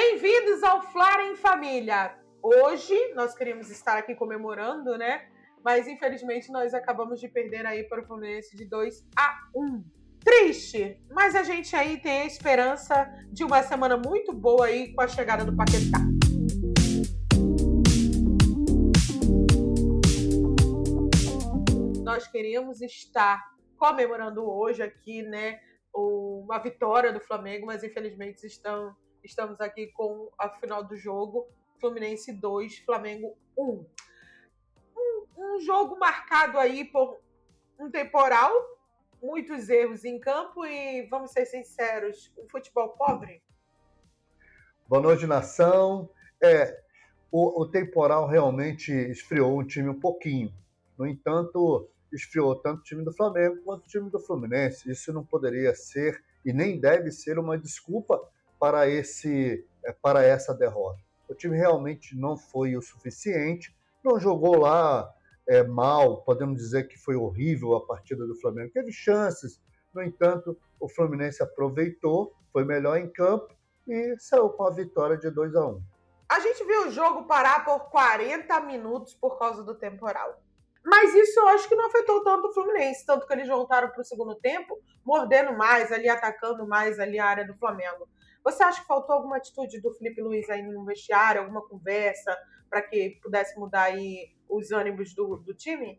Bem-vindos ao Flara em Família. Hoje nós queríamos estar aqui comemorando, né? Mas infelizmente nós acabamos de perder aí para o Fluminense de 2-1. Triste, mas a gente aí tem a esperança de uma semana muito boa aí com a chegada do Paquetá. Nós queríamos estar comemorando hoje aqui, né, uma vitória do Flamengo, mas infelizmente estamos aqui com a final do jogo, Fluminense 2, Flamengo 1. Um jogo marcado aí por um temporal, muitos erros em campo e, vamos ser sinceros, um futebol pobre. Boa noite, nação. O temporal realmente esfriou o time um pouquinho. No entanto, esfriou tanto o time do Flamengo quanto o time do Fluminense. Isso não poderia ser e nem deve ser uma desculpa para essa derrota. O time realmente não foi o suficiente, não jogou lá mal, podemos dizer que foi horrível a partida do Flamengo. Teve chances, no entanto, o Fluminense aproveitou, foi melhor em campo e saiu com a vitória de 2-1. A gente viu o jogo parar por 40 minutos por causa do temporal. Mas isso eu acho que não afetou tanto o Fluminense, tanto que eles voltaram para o segundo tempo, mordendo mais ali, atacando mais ali a área do Flamengo. Você acha que faltou alguma atitude do Felipe Luiz aí no vestiário, alguma conversa, para que pudesse mudar aí os ânimos do time?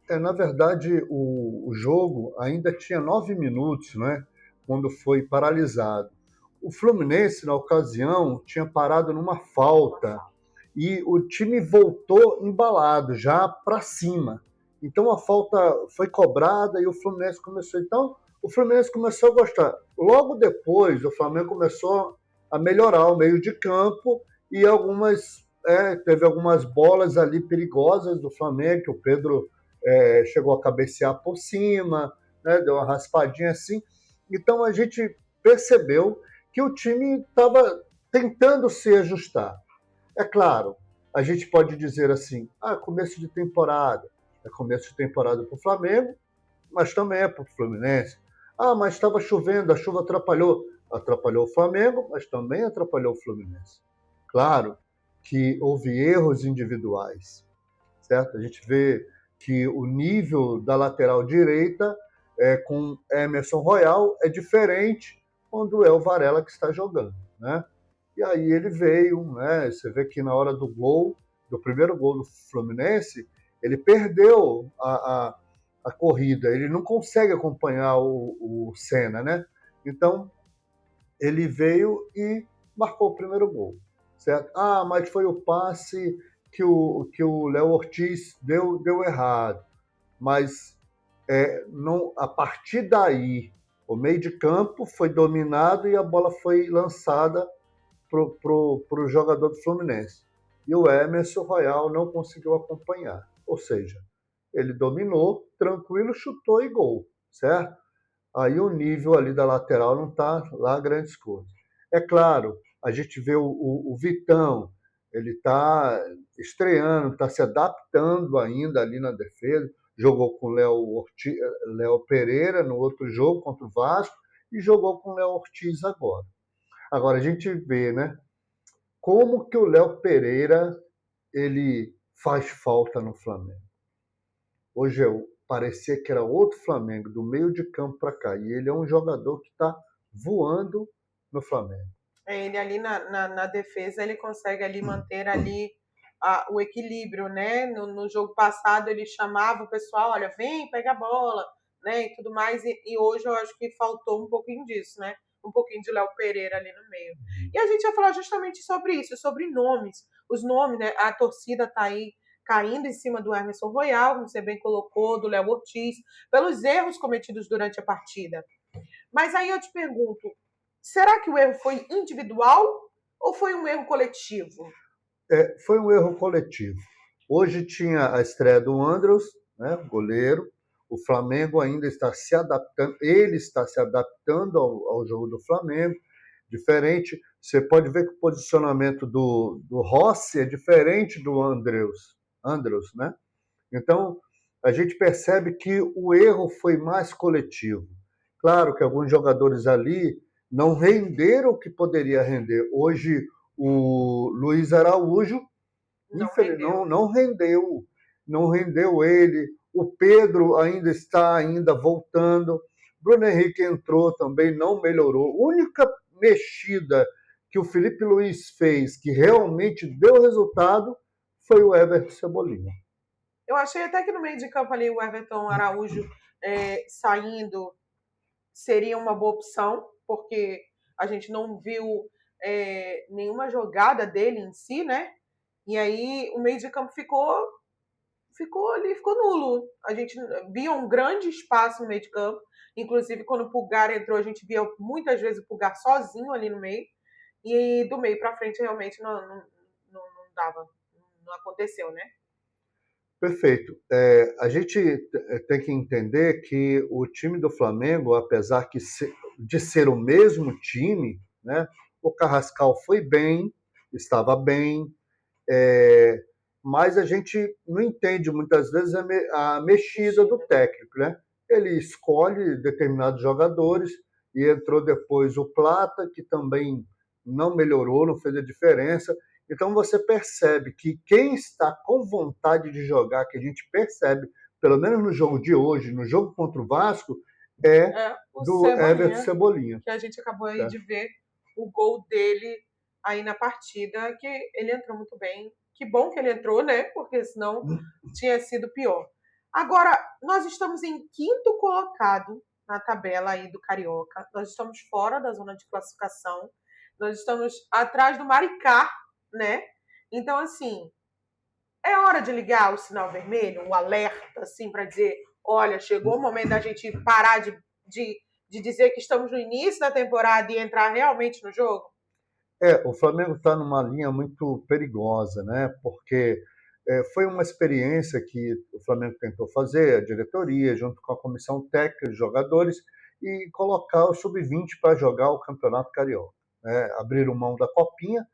Na verdade, o jogo ainda tinha 9 minutos, né, quando foi paralisado. O Fluminense, na ocasião, tinha parado numa falta e o time voltou embalado, já para cima. Então a falta foi cobrada e o Fluminense começou. Então o Fluminense começou a gostar. Logo depois, o Flamengo começou a melhorar o meio de campo e teve algumas bolas ali perigosas do Flamengo, que o Pedro chegou a cabecear por cima, né, deu uma raspadinha assim. Então a gente percebeu que o time estava tentando se ajustar. É claro, a gente pode dizer assim, começo de temporada. É começo de temporada para o Flamengo, mas também é para o Fluminense. Mas estava chovendo, a chuva atrapalhou. Atrapalhou o Flamengo, mas também atrapalhou o Fluminense. Claro que houve erros individuais, certo? A gente vê que o nível da lateral direita com Emerson Royal é diferente quando é o Varela que está jogando, né? E aí ele veio, né? Você vê que na hora do primeiro gol do Fluminense, ele perdeu a corrida, ele não consegue acompanhar o Senna, né? Então, ele veio e marcou o primeiro gol, certo? Mas foi o passe que o Léo Ortiz deu errado. Mas a partir daí, o meio de campo foi dominado e a bola foi lançada pro jogador do Fluminense. E o Emerson Royal não conseguiu acompanhar. Ou seja, ele dominou, tranquilo, chutou e gol, certo? Aí o nível ali da lateral não está lá grandes coisas. É claro, a gente vê o Vitão, ele está estreando, está se adaptando ainda ali na defesa, jogou com o Léo Pereira no outro jogo contra o Vasco e jogou com o Léo Ortiz agora. Agora a gente vê, né, como que o Léo Pereira ele faz falta no Flamengo. Hoje parecia que era outro Flamengo, do meio de campo para cá, e ele é um jogador que está voando no Flamengo. Ele ali na defesa, ele consegue ali manter ali o equilíbrio, né? No jogo passado ele chamava o pessoal, olha, vem, pega a bola, né? E tudo mais, e hoje eu acho que faltou um pouquinho disso, né? Um pouquinho de Léo Pereira ali no meio. E a gente vai falar justamente sobre isso, sobre nomes. Os nomes, né? A torcida tá aí caindo em cima do Emerson Royal, como você bem colocou, do Léo Ortiz, pelos erros cometidos durante a partida. Mas aí eu te pergunto, será que o erro foi individual ou foi um erro coletivo? Foi um erro coletivo. Hoje tinha a estreia do Andros, né, goleiro. O Flamengo ainda está se adaptando, ele está se adaptando ao jogo do Flamengo. Diferente, você pode ver que o posicionamento do Rossi é diferente do Andros, né? Então, a gente percebe que o erro foi mais coletivo. Claro que alguns jogadores ali não renderam o que poderia render. Hoje, o Luiz Araújo, Não rendeu. não rendeu ele. O Pedro ainda está voltando. Bruno Henrique entrou também, não melhorou. A única mexida que o Felipe Luiz fez, que realmente deu resultado, foi o Everton Cebolinha. Eu achei até que no meio de campo ali o Everton Araújo saindo seria uma boa opção, porque a gente não viu nenhuma jogada dele em si, né? E aí o meio de campo ficou ali, ficou nulo. A gente via um grande espaço no meio de campo. Inclusive, quando o Pulgar entrou, a gente via muitas vezes o Pulgar sozinho ali no meio. E do meio para frente realmente não dava, não aconteceu, né? Perfeito. A gente tem que entender que o time do Flamengo, apesar de ser o mesmo time, né, o Carrascal foi bem, estava bem, mas a gente não entende muitas vezes a mexida do técnico. Né? Ele escolhe determinados jogadores e entrou depois o Plata, que também não melhorou, não fez a diferença. Então você percebe que quem está com vontade de jogar, que a gente percebe, pelo menos no jogo de hoje, no jogo contra o Vasco, o do Cebolinha, Everton Cebolinha. Que a gente acabou aí de ver o gol dele aí na partida, que ele entrou muito bem. Que bom que ele entrou, né? Porque senão tinha sido pior. Agora, nós estamos em quinto colocado na tabela aí do Carioca. Nós estamos fora da zona de classificação. Nós estamos atrás do Maricá, né? Então, assim, é hora de ligar o sinal vermelho, o alerta, assim, para dizer, olha, chegou o momento da gente parar de dizer que estamos no início da temporada e entrar realmente no jogo? O Flamengo está numa linha muito perigosa, né? Porque foi uma experiência que o Flamengo tentou fazer, a diretoria, junto com a comissão técnica de jogadores, e colocar o sub-20 para jogar o Campeonato Carioca. Né? Abriram mão da Copinha,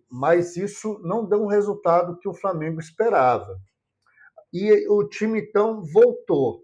mas isso não deu um resultado que o Flamengo esperava. E o time, então, voltou.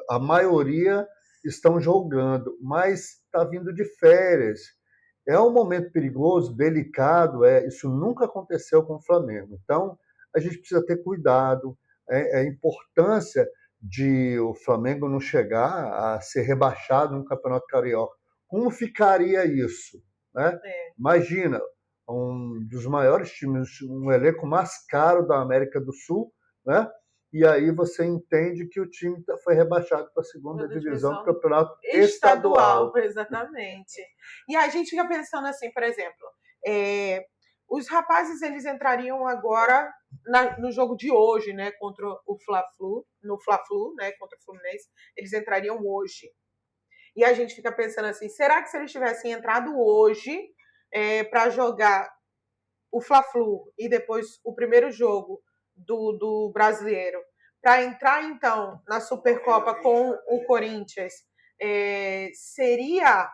A maioria estão jogando, mas está vindo de férias. É um momento perigoso, delicado, isso nunca aconteceu com o Flamengo. Então, a gente precisa ter cuidado. A importância de o Flamengo não chegar a ser rebaixado no Campeonato Carioca. Como ficaria isso? Né? Imagina, um dos maiores times, um elenco mais caro da América do Sul, né? E aí você entende que o time foi rebaixado para a segunda divisão do campeonato estadual. Exatamente. E a gente fica pensando assim, por exemplo, os rapazes eles entrariam agora no jogo de hoje, né, contra o Fla-Flu, no Fla-Flu, né, contra o Fluminense, eles entrariam hoje. E a gente fica pensando assim, será que se eles tivessem entrado hoje para jogar o Fla-Flu e depois o primeiro jogo do brasileiro, para entrar então na Supercopa com o Corinthians, seria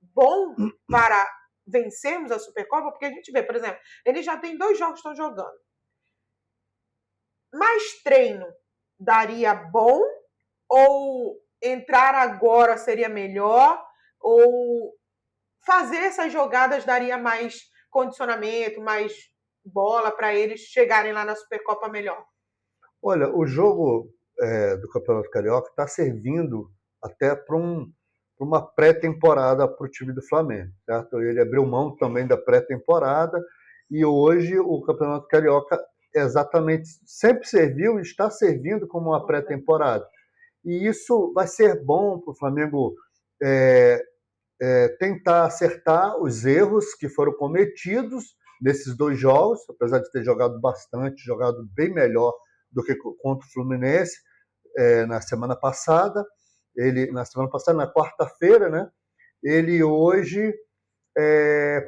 bom para vencermos a Supercopa? Porque a gente vê, por exemplo, eles já têm 2 jogos que estão jogando. Mais treino daria bom? Ou entrar agora seria melhor? Ou fazer essas jogadas daria mais condicionamento, mais bola para eles chegarem lá na Supercopa melhor? Olha, o jogo do Campeonato Carioca está servindo até para uma pré-temporada para o time do Flamengo, certo? Ele abriu mão também da pré-temporada e hoje o Campeonato Carioca exatamente sempre serviu e está servindo como uma pré-temporada. E isso vai ser bom para o Flamengo tentar acertar os erros que foram cometidos nesses 2 jogos, apesar de ter jogado bastante, jogado bem melhor do que contra o Fluminense na semana passada. Na quarta-feira, né? Ele hoje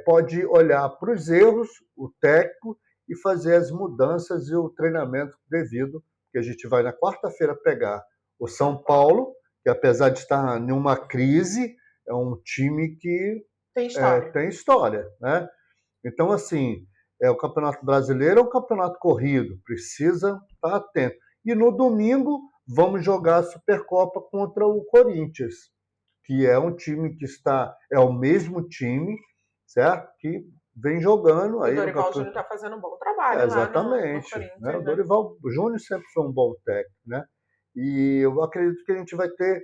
pode olhar para os erros, o técnico, e fazer as mudanças e o treinamento devido, que a gente vai na quarta-feira pegar o São Paulo, que apesar de estar em uma crise, é um time que tem história, né? Então, assim, o Campeonato Brasileiro é um campeonato corrido, precisa estar atento. E no domingo, vamos jogar a Supercopa contra o Corinthians, que é um time que é o mesmo time, certo? Que vem jogando E o aí no Dorival campeonato. Júnior está fazendo um bom trabalho lá no Exatamente, né? O Corinthians, né? Dorival Júnior sempre foi um bom técnico, né? E eu acredito que a gente vai ter,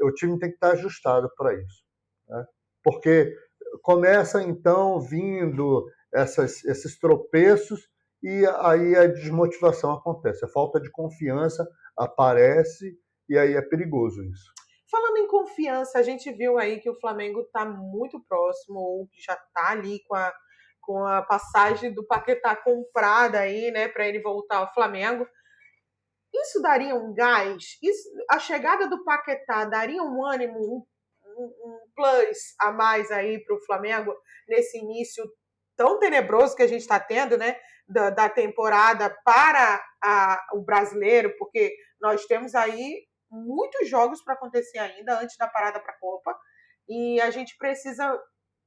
o time tem que estar ajustado para isso, né? Porque começa então vindo esses tropeços e aí a desmotivação acontece, a falta de confiança aparece e aí é perigoso isso. Falando em confiança, a gente viu aí que o Flamengo está muito próximo, ou já está ali com a passagem do Paquetá comprada aí, né, para ele voltar ao Flamengo. Isso daria um gás? A chegada do Paquetá daria um ânimo, um plus a mais aí para o Flamengo nesse início tão tenebroso que a gente está tendo, né? Da temporada para o brasileiro, porque nós temos aí muitos jogos para acontecer ainda antes da parada para a Copa e a gente precisa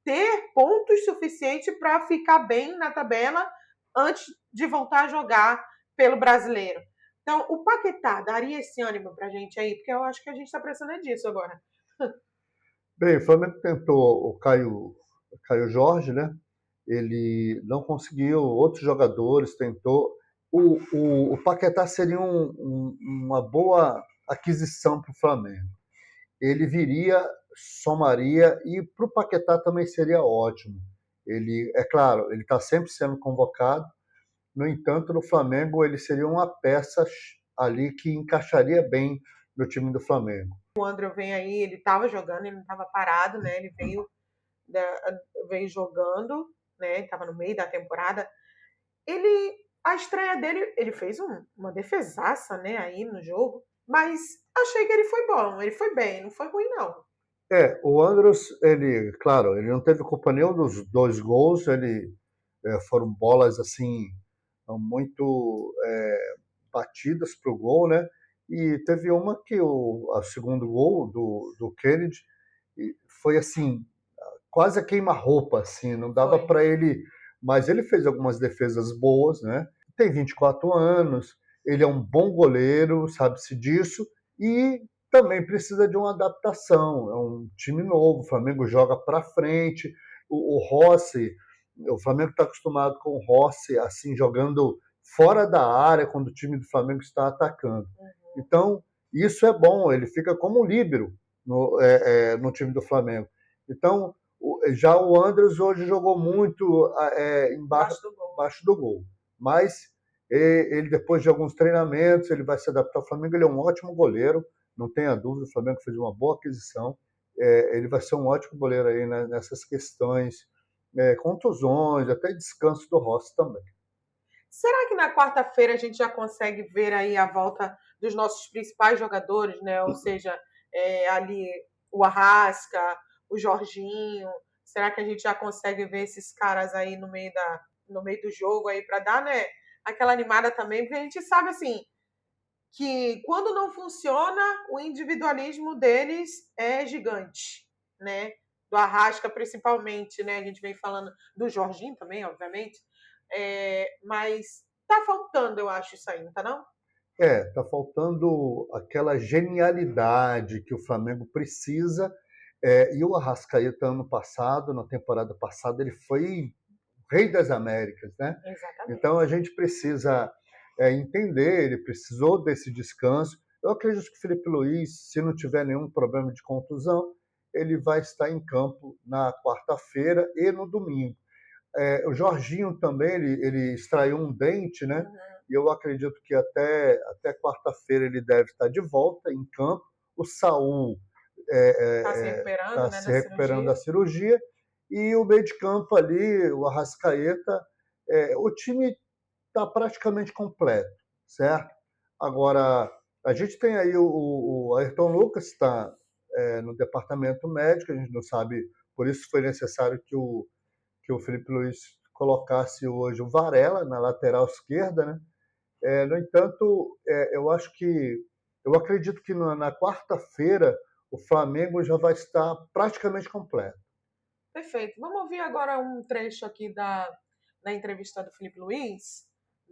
ter pontos suficientes para ficar bem na tabela antes de voltar a jogar pelo brasileiro. Então, o Paquetá daria esse ânimo pra gente aí? Porque eu acho que a gente tá precisando disso agora. Bem, o Flamengo tentou o Caio Jorge, né? Ele não conseguiu, outros jogadores tentou. O Paquetá seria uma boa aquisição para o Flamengo. Ele viria, somaria, e para o Paquetá também seria ótimo. Ele, é claro, ele está sempre sendo convocado, no entanto, no Flamengo ele seria uma peça ali que encaixaria bem no time do Flamengo. O André vem aí, ele tava jogando, ele não tava parado, né? Ele veio jogando, né? Tava no meio da temporada. A estreia dele, ele fez uma defesaça, né? Aí no jogo. Mas achei que ele foi bom, ele foi bem, não foi ruim, não. O Andros, ele, claro, ele não teve culpa nenhuma dos dois gols, foram bolas assim muito batidas para o gol, né? E teve uma que o segundo gol do Kennedy foi assim quase a queima-roupa, assim, não dava para ele, mas ele fez algumas defesas boas, né? Tem 24 anos, ele é um bom goleiro, sabe-se disso, e também precisa de uma adaptação. É um time novo, o Flamengo joga para frente, o Rossi, o Flamengo está acostumado com o Rossi assim jogando fora da área quando o time do Flamengo está atacando. Então isso é bom, ele fica como líbero no time do Flamengo. Então já o Andres hoje jogou muito embaixo do gol, mas ele depois de alguns treinamentos ele vai se adaptar ao Flamengo. Ele é um ótimo goleiro, não tenha dúvida. O Flamengo fez uma boa aquisição. Ele vai ser um ótimo goleiro aí, né, nessas questões, contusões, até descanso do Rossi também. Será que na quarta-feira a gente já consegue ver aí a volta dos nossos principais jogadores, né? Ou seja, ali o Arrasca, o Jorginho. Será que a gente já consegue ver esses caras aí no meio do jogo aí para dar, né, aquela animada também? Porque a gente sabe assim que quando não funciona, o individualismo deles é gigante, né? Do Arrasca principalmente, né? A gente vem falando do Jorginho também, obviamente. Mas tá faltando, eu acho, isso aí, não tá não? Tá faltando aquela genialidade que o Flamengo precisa. E o Arrascaeta, ano passado, na temporada passada, ele foi rei das Américas, né? Exatamente. Então a gente precisa entender, ele precisou desse descanso. Eu acredito que o Felipe Luiz, se não tiver nenhum problema de contusão, ele vai estar em campo na quarta-feira e no domingo. O Jorginho também, ele extraiu um dente, né? E eu acredito que até quarta-feira ele deve estar de volta em campo. O Saul Tá se recuperando, está né, se da recuperando cirurgia. da cirurgia. E o meio de campo ali, o Arrascaeta, o time está praticamente completo, certo? Agora, a gente tem aí o Ayrton Lucas, está no departamento médico, a gente não sabe, por isso foi necessário que o Felipe Luiz colocasse hoje o Varela na lateral esquerda, né? No entanto, eu acredito que na quarta-feira o Flamengo já vai estar praticamente completo. Perfeito. Vamos ouvir agora um trecho aqui da entrevista do Felipe Luiz,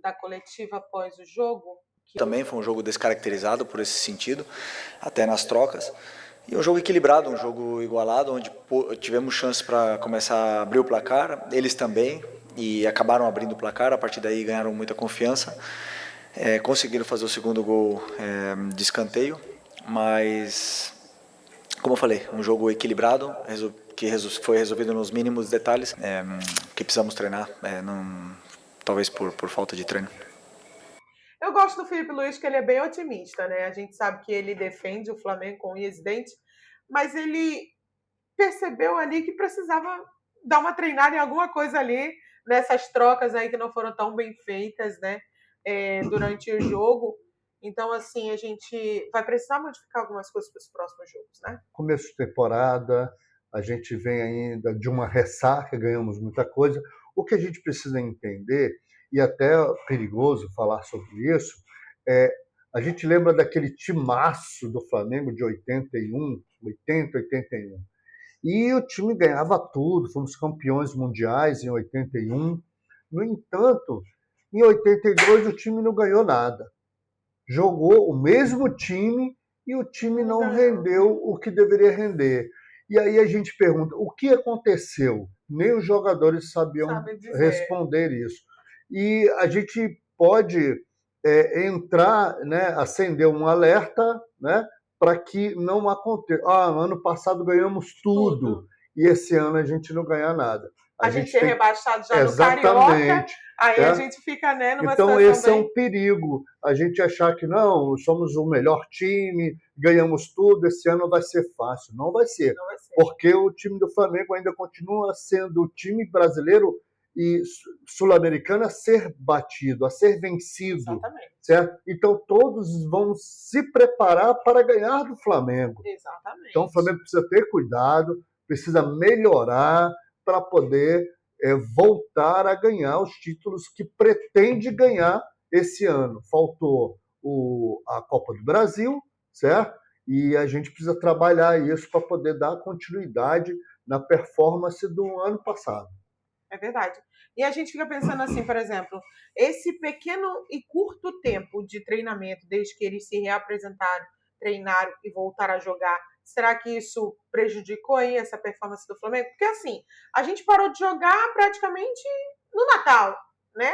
da coletiva após o jogo. Também foi um jogo descaracterizado por esse sentido, até nas trocas. E um jogo equilibrado, um jogo igualado, onde tivemos chance para começar a abrir o placar, eles também, e acabaram abrindo o placar, a partir daí ganharam muita confiança, conseguiram fazer o segundo gol de escanteio, mas, como eu falei, um jogo equilibrado, que foi resolvido nos mínimos detalhes, que precisamos treinar, talvez por falta de treino. Eu gosto do Felipe Luiz, que ele é bem otimista, né? A gente sabe que ele defende o Flamengo com unhas e dentes, mas ele percebeu ali que precisava dar uma treinada em alguma coisa ali, nessas trocas aí que não foram tão bem feitas, né? Durante o jogo. Então, assim, a gente vai precisar modificar algumas coisas para os próximos jogos, né? Começo de temporada, a gente vem ainda de uma ressaca, ganhamos muita coisa. O que a gente precisa entender, e até é perigoso falar sobre isso, a gente lembra daquele timaço do Flamengo de 81, 80, 81. E o time ganhava tudo, fomos campeões mundiais em 81. No entanto, em 82 o time não ganhou nada. Jogou o mesmo time e o time não rendeu o que deveria render. E aí a gente pergunta, o que aconteceu? Nem os jogadores sabiam responder isso. E a gente pode entrar, né, acender um alerta, né, para que não aconteça. Ano passado ganhamos tudo e esse ano a gente não ganha nada. A gente é rebaixado já no Carioca, aí a gente fica, né, numa então situação esse é um perigo, a gente achar que não, somos o melhor time, ganhamos tudo, esse ano vai ser fácil. Não vai ser, porque o time do Flamengo ainda continua sendo o time brasileiro e sul-americano a ser batido, a ser vencido. Exatamente. Certo? Então todos vão se preparar para ganhar do Flamengo. Exatamente. Então o Flamengo precisa ter cuidado, precisa melhorar para poder voltar a ganhar os títulos que pretende ganhar esse ano. Faltou a Copa do Brasil, certo? E a gente precisa trabalhar isso para poder dar continuidade na performance do ano passado. É verdade. E a gente fica pensando assim, por exemplo, esse pequeno e curto tempo de treinamento, desde que eles se reapresentaram, treinaram e voltaram a jogar, será que isso prejudicou aí essa performance do Flamengo? Porque assim, a gente parou de jogar praticamente no Natal, né?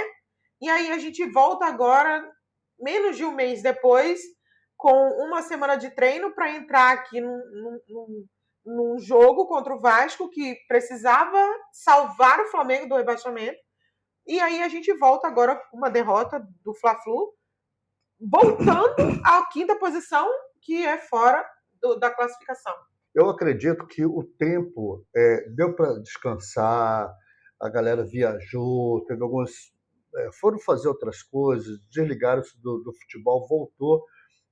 E aí a gente volta agora, menos de um mês depois, com uma semana de treino para entrar aqui num jogo contra o Vasco que precisava salvar o Flamengo do rebaixamento. E aí a gente volta agora com uma derrota do Fla-Flu, voltando à quinta posição, que é fora da classificação. Eu acredito que o tempo deu para descansar, a galera viajou, teve alguns foram fazer outras coisas, desligaram-se do futebol, voltou.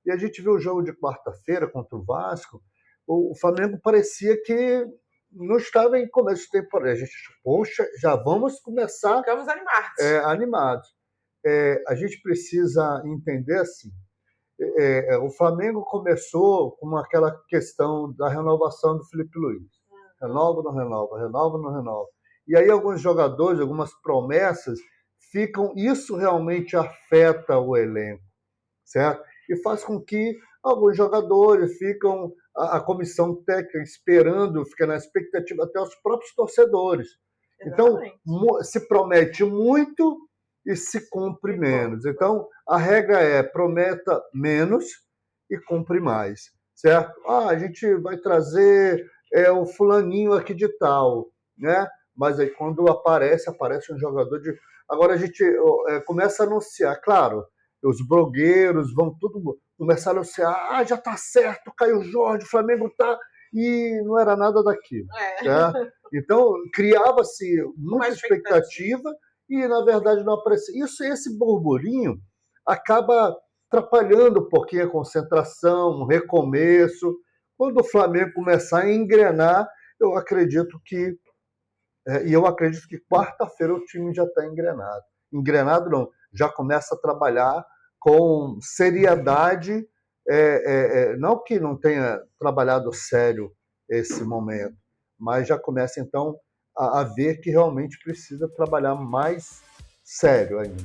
E a gente viu o jogo de quarta-feira contra o Vasco, o Flamengo parecia que não estava em começo de temporada. A gente, poxa, já vamos começar... Ficamos animados. Animados. A gente precisa entender assim, o Flamengo começou com aquela questão da renovação do Felipe Luiz. Renova, não renova, renova, não renova. E aí alguns jogadores, algumas promessas, isso realmente afeta o elenco, certo? E faz com que alguns jogadores ficam, a comissão técnica esperando, fica na expectativa, até os próprios torcedores. Exatamente. Então, se promete muito e se cumpre menos. Então, a regra é prometa menos e cumpre mais, certo? A gente vai trazer o fulaninho aqui de tal, né? Mas aí quando aparece um jogador de... Agora a gente começa a anunciar, claro, os blogueiros vão tudo começar a anunciar, já tá certo, Caio Jorge, o Flamengo tá... E não era nada daquilo. Certo? Então, criava-se muita expectativa e, na verdade, não aparecia. Esse burburinho acaba atrapalhando um pouquinho a concentração, um recomeço. Quando o Flamengo começar a engrenar, eu acredito que quarta-feira o time já está engrenado. Engrenado não, já começa a trabalhar com seriedade, não que não tenha trabalhado sério esse momento, mas já começa então a ver que realmente precisa trabalhar mais sério ainda.